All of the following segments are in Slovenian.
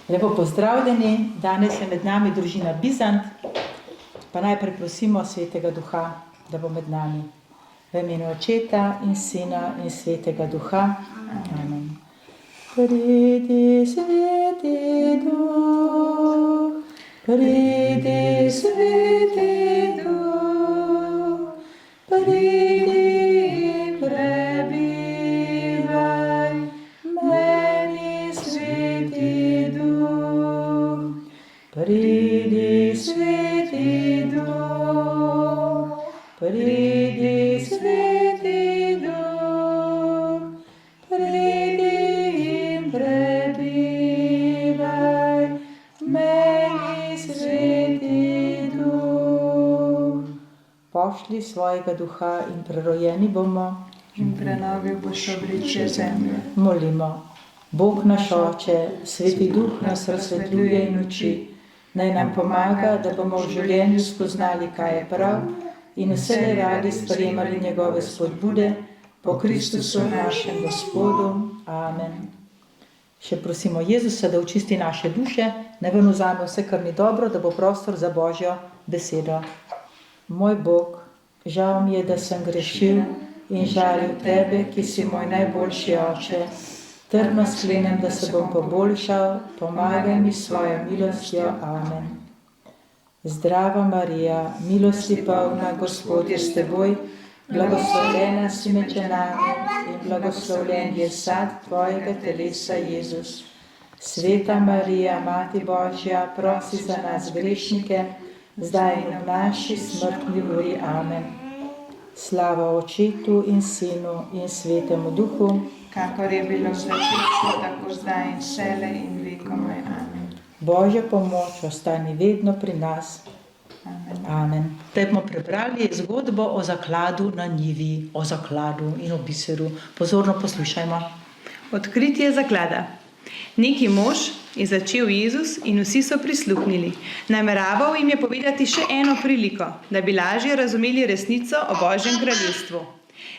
Lepo pozdravljeni, danes je med nami družina Bizant, pa najprej prosimo Svetega Duha, da bo med nami. V imenu Očeta in Sina in Svetega Duha. Amen. Pridi, Sveti Duh, pridi, Sveti Duh, pridi, prebivaj, meni Sveti Duh, pridi, Sveti Duh, pridi, Sveti Duh, pridi in prebivaj, meni Sveti Duh. Pošli svojega duha in prerojeni bomo. In prenovil boš obličje zemlje. Molimo. Bog naš Oče, Sveti Duh nas razsvetljuje in uči, naj nam pomaga, da bomo v življenju spoznali, kaj je prav in vse radi sprejemali njegove spodbude po Kristusu našem Gospodu. Amen. Še prosimo Jezusa, da očisti naše duše, naj ven vzame vse, kar ni dobro, da bo prostor za Božjo besedo. Moj Bog, žal mi je, da sem grešil in žalil tebe, ki si moj najboljši Oče. Trdno sklenem, da se bom poboljšal, pomagaj mi s svojo milostjo. Amen. Zdrava Marija, milosti polna, Gospod je s teboj, blagoslovljena si med ženami in blagoslovljen je sad tvojega telesa, Jezus. Sveta Marija, Mati Božja, prosi za nas grešnike, zdaj in v naši smrtni uri. Amen. Slava Očetu in Sinu in Svetemu Duhu, Kakor je bilo v začetku, tako zdaj in vselej in vekomaj. Amen. Božja pomoč ostani vedno pri nas. Amen. Amen. Zdaj bomo prebrali zgodbo o zakladu na njivi, o zakladu in o biseru. Pozorno poslušajmo. Odkritje zaklada. Neki mož je začel Jezus in vsi so prisluhnili. Nameraval jim je povedati še eno priliko, da bi lažje razumeli resnico o Božjem kraljestvu.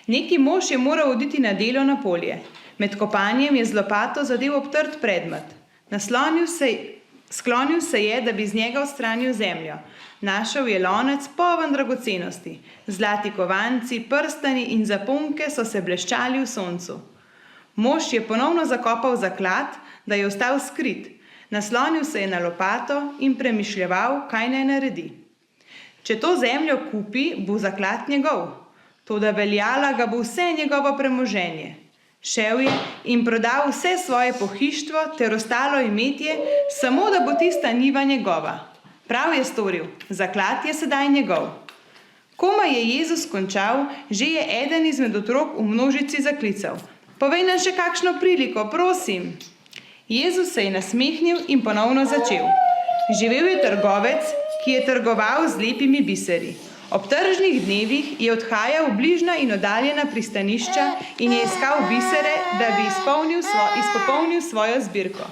Neki mož je moral oditi na delo na polje. Med kopanjem je z lopato zadel obtrt predmet. Sklonil se je, da bi z njega odstranil zemljo. Našel je lonec poln dragocenosti. Zlati kovanci, prstani in zaponke so se bleščali v soncu. Mož je ponovno zakopal zaklad, da je ostal skrit. Naslonil se je na lopato in premišljeval, kaj naj naredi. Če to zemljo kupi, bo zaklad njegov. Toda veljala ga bo vse njegovo premoženje. Šel je in prodal vse svoje pohištvo ter ostalo imetje, samo da bo tista njiva njegova. Prav je storil, zaklad je sedaj njegov. Komaj je Jezus končal, že je eden izmed otrok v množici zaklical: "Povej nam še kakšno priliko, prosim." Jezus se je nasmehnil in ponovno začel. Živel je trgovec, ki je trgoval z lepimi biseri. Ob tržnih dnevih je odhajal v bližnja in oddaljena pristanišča in je iskal bisere, da bi izpopolnil svojo zbirko.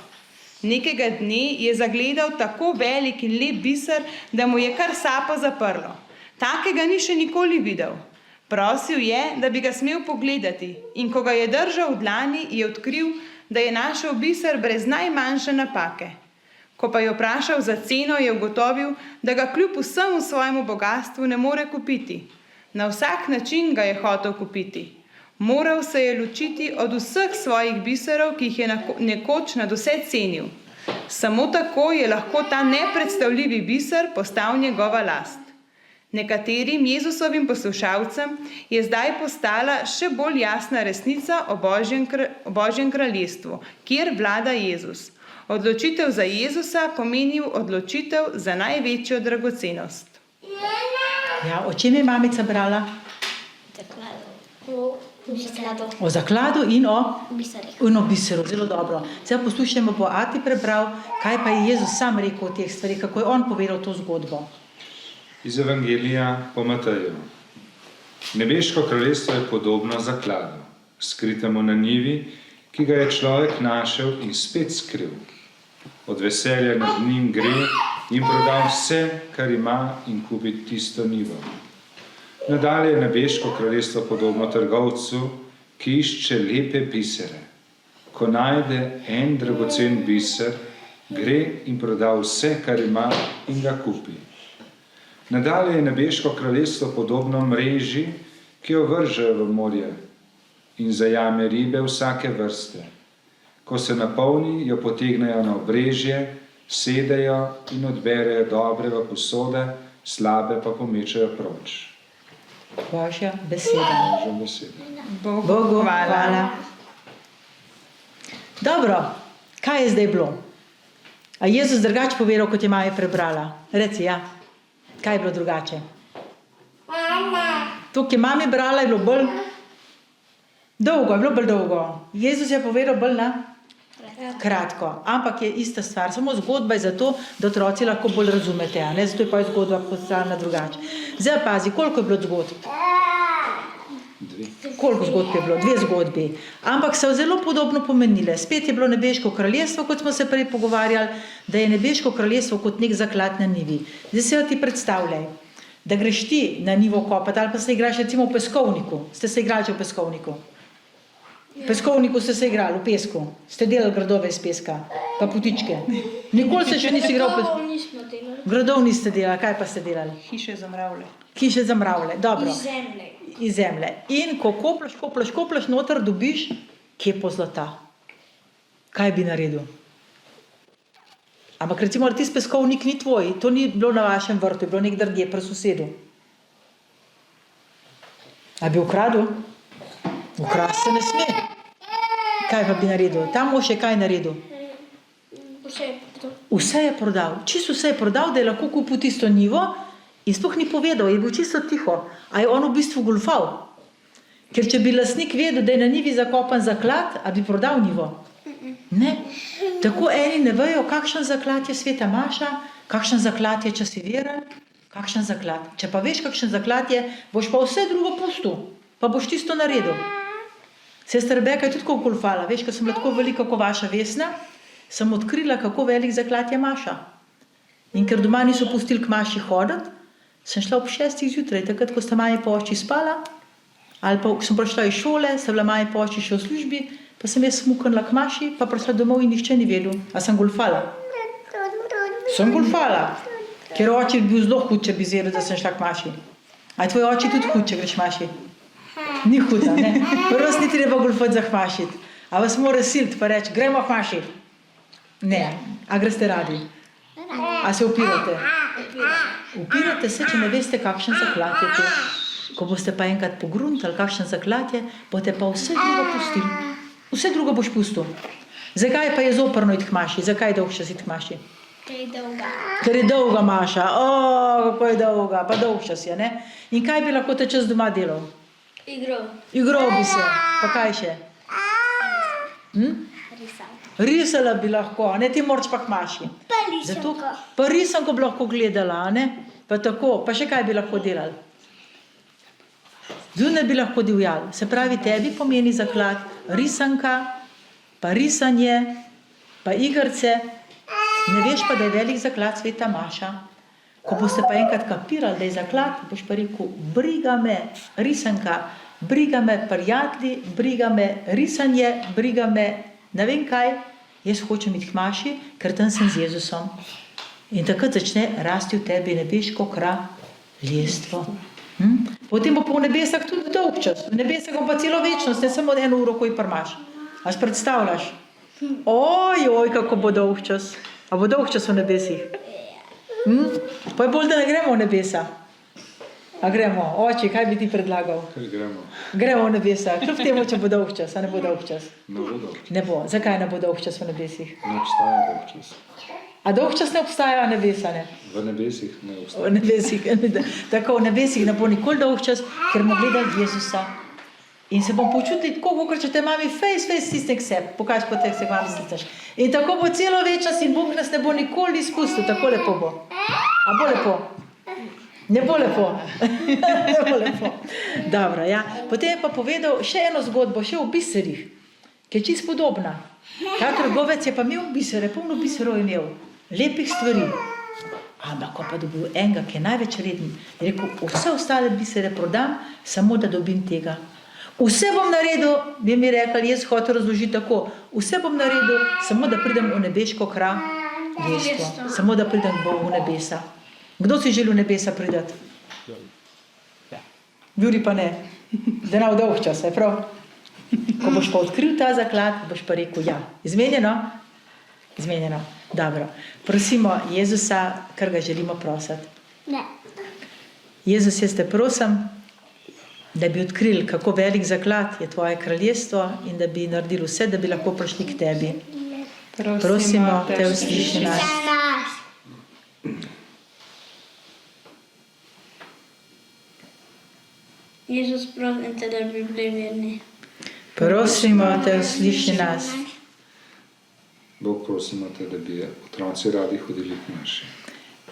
Nekega dne je zagledal tako velik in lep biser, da mu je kar sapo zaprlo. Takega ni še nikoli videl. Prosil je, da bi ga smel pogledati, in ko ga je držal v dlani, je odkril, da je našel biser brez najmanjše napake. Ko pa je vprašal za ceno, je ugotovil, da ga kljub vsemu svojemu bogastvu ne more kupiti. Na vsak način ga je hotel kupiti. Moral se je ločiti od vseh svojih biserov, ki jih je nekoč nadvse cenil. Samo tako je lahko ta nepredstavljivi biser postal njegova last. Nekaterim Jezusovim poslušalcem je zdaj postala še bolj jasna resnica o Božjem kraljestvu, kjer vlada Jezus. Odločitev za Jezusa pomeni odločitev za največjo dragocenost. Ja, o čem je mamica brala? O zakladu in o biseru. Zelo dobro. Zdaj poslušajmo, bo Ati prebral, kaj pa je Jezus sam rekel o teh stvarih, kako je on povedal to zgodbo. Iz Evangelija po Mateju. Nebeško kraljestvo je podobno zakladu, skritemu na njivi, ki ga je človek našel in spet skril. Od veselja nad njim gre in proda vse, kar ima, in kupi tisto njivo. Nadalje je nebeško kraljestvo podobno trgovcu, ki išče lepe bisere. Ko najde en dragocen biser, Gre in proda vse, kar ima, in ga kupi. Nadalje je nebeško kraljestvo podobno mreži, ki jo vržejo v morje in zajame ribe vsake vrste. Ko se napolni, jo potegnejo na obrežje, sedejo in odberejo dobre v posode, slabe pa pomečejo proč. Božja beseda. Božja beseda. Bogu hvala. Dobro, kaj je zdaj bilo? A Jezus drugače povedal, kot je Maja prebrala? Reci, ja. Kaj je bilo drugače? To, ki je mami brala, je bilo bolj dolgo, je bilo bolj dolgo. Jezus je povedal bolj na kratko, ampak je ista stvar. Samo zgodba je zato, da otroci lahko bolj razumete, a ne? Zato je pa zgodba postavljena drugače. Zdaj pazi, koliko je bilo zgodb? Koliko zgodb je bilo? 2 zgodbi. Ampak so zelo podobno pomenile. Spet je bilo nebeško kraljestvo, kot smo se prej pogovarjali, da je nebeško kraljestvo kot nek zaklad na nivi. Zdaj se jo ti predstavljaj, da greš ti na nivo kopati ali pa se igraš recimo v peskovniku. Ste se igrali že v peskovniku? V peskovniku ste se igrali, v pesku. Ste delali gradove iz peska, pa putičke. Nikoli se še nisi igral v pesku. Gradov niste delali, kaj pa ste delali? Hiše za mravlje. Hiše za mravlje, dobro. Iz zemlje. In ko kopljaš noter, dobiš kepo zlata. Kaj bi naredil? Ampak recimo, da tisti peskovnik ni tvoj, to ni bilo na vašem vrtu, je bilo nek drugje pri sosedu. A bi ukradil? Ukrasti se ne sme. Kaj pa bi naredil? Ta mož je kaj naredil? Vse je prodal. Čisto vse je prodal, da je lahko kupil tisto njivo in sploh ni povedal, je bil čisto tiho. A je on v bistvu goljufal? Ker če bi lastnik vedel, da je na njivi zakopan zaklad, a bi prodal njivo? Ne. Tako eni ne vejo, kakšen zaklad je sveta Maša, kakšen zaklad je, če si veren, kakšen zaklad. Če pa veš, kakšen zaklad je, boš pa vse drugo pustil, pa boš tisto naredil. Sestra Rebeka je tudi tako goljufala. Veš, ko sem bila tako velika kot vaša Vesna, sem odkrila, kako velik zaklad je Maša. In ker doma niso pustili k Maši hoditi, sem šla ob 6 zjutraj, takrat, ko sta mami po oči spala, ali pa sem prišla iz šole, sta bila mami po oči še v službi, pa sem jaz smuknila k Maši, pa prišla domov in nihče ni vedel. A sem goljufala? Sem goljufala, ker oči bi bil zelo hud, če bi zvedel, da sem šla k Maši. A je tvoj oči tudi hud, če greš Maši? Ni huda, ne? Prvo ni treba goljufati za hmašiti. A vas mora siliti pa reči, gremo hmašiti? Ne. A greste radi? A se upirate? Upirate se, če ne veste, kakšen zaklad je to. Ko boste pa enkrat pogruntali, kakšen zaklad je, boste pa vse drugo pustili. Vse drugo boš pustil. Zakaj pa je zoprno iti k Maši? Zakaj je dolgčas iti k Maši? Ker je dolga Maša. O, kako je dolga, pa dolgčas je, ne? In kaj bi lahko ta čas doma delal? Igral bi se. Pa kaj še? Risala bi lahko, ne, ti moraš pa k Maši. Pa risanko bi lahko gledala, ne? Pa tako, pa še kaj bi lahko delali? Zunaj bi lahko divjali. Se pravi, tebi pomeni zaklad risanka, pa risanje, pa igrce. Ne veš pa, da je velik zaklad sveta Maša. Ko boste pa enkrat kapirali, da je zaklad, boš pa rekel, briga me risanka, briga me prijatelji, briga me risanje, briga me ne vem kaj, jaz hočem iti k Maši, ker tam sem z Jezusom. In takrat začne rasti v tebi nebeško kraljestvo. Potem bo po nebesah tudi dolg čas. V nebesah bo pa celo večnost, ne samo 1 uro, ko jih prmaš. A si predstavljaš? Oj, kako bo dolg čas. A bo dolg čas v nebesih? Pa je bolj, da ne gremo v nebesa. A gremo? Oči, kaj bi ti predlagal? Gremo v nebesa. Kljub temu, če bo dolg čas, a ne bo dolg čas? Ne bo. Zakaj ne bo dolg čas v nebesih? Ne obstaja dolg čas. A dolg čas ne obstaja, a nebesa ne? V nebesih ne obstaja. V nebesih, tako v nebesih ne bo nikoli dolg čas, ker bomo gledali Jezusa. In se bom počutili tako, kot če te mami face stisne k sebi. Pokaži po te, se mami stisneš. In tako bo celo večnost in Bog nas ne bo nikoli izpustil. Tako lepo bo. A bo lepo? Ne bo lepo. Ne bo lepo. Dobro, ja. Potem je pa povedal še eno zgodbo, še o biserih, ki je čisto podobna. Ta trgovec je pa imel bisere, polno biserov je imel. Lepih stvari. Ampak ko pa dobil enega, ki je največ reden, je rekel, vse ostale bisere prodam, samo da dobim tega. Vse bom naredil, bi mi rekli, jaz hotel razložiti tako, vse bom naredil, samo da pridem v nebeško Gestvo. Samo da pridem k Bogu v nebesa. Kdo si želi v nebesa prideti? Juri pa ne. Da ne v dolg čas, je prav? Ko boš pa odkril ta zaklad, boš pa rekel ja. Izmenjeno? Izmenjeno. Dobro. Prosimo Jezusa, kar ga želimo prositi. Ne. Jezus, jaz te prosim, da bi odkrili, kako velik zaklad je tvoje kraljestvo in da bi naredili vse, da bi lahko prišli k tebi. Prosimo te, usliši nas. Jezus, prosim te, da bi bili verni. Prosimo te, usliši nas. Bog, prosimo te, da bi otroci radi hodili k maši.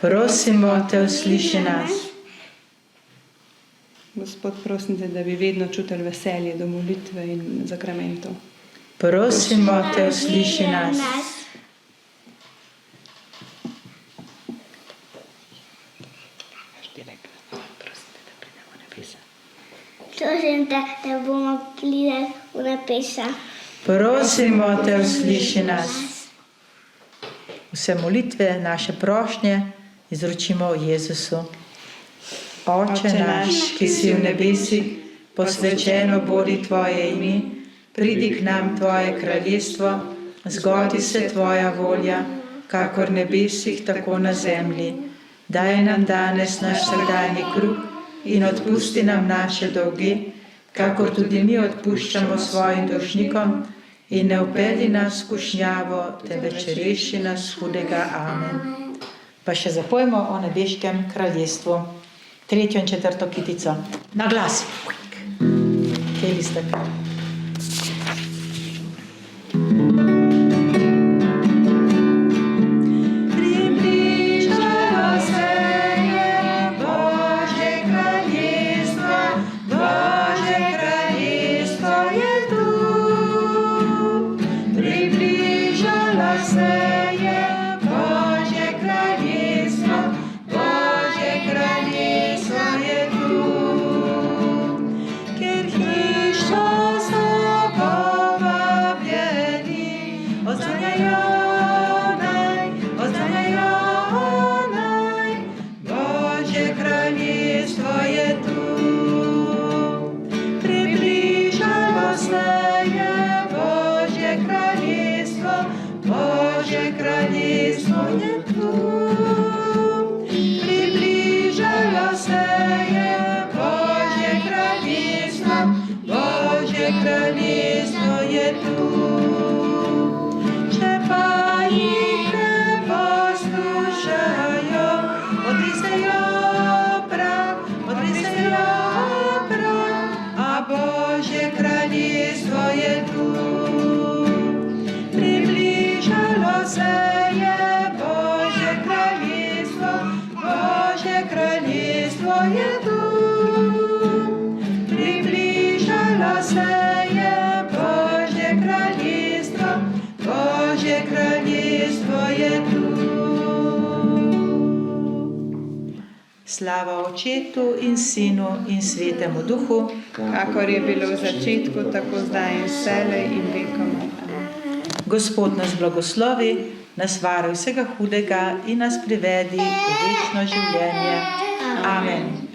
Prosimo te, usliši nas. Gospod, prosim te, da bi vedno čutili veselje do molitve in zakramentov. Prosimo te, usliši nas. Prosim te, da bomo prili v nebesa. Prosimo te, usliši nas. Vse molitve, naše prošnje izročimo Jezusu. Oče naš, ki si v nebesih, posvečeno bodi tvoje ime, pridi k nam tvoje kraljestvo, zgodi se tvoja volja, kakor v nebesih, tako na zemlji. Daj nam danes naš vsakdanji kruh in odpusti nam naše dolge, kakor tudi mi odpuščamo svojim dolžnikom, in ne vpelji nas v skušnjavo, temveč reši nas hudega. Amen. Pa še zapojmo o nebeškem kraljestvu. 3. in 4. kitico. Na glas. Kje listek? Slava Očetu in Sinu in Svetemu Duhu, Kakor je bilo v začetku, tako zdaj in vselej in vekomaj. Amen. Gospod nas blagoslovi, nas varuj vsega hudega in nas privedi v večno življenje. Amen.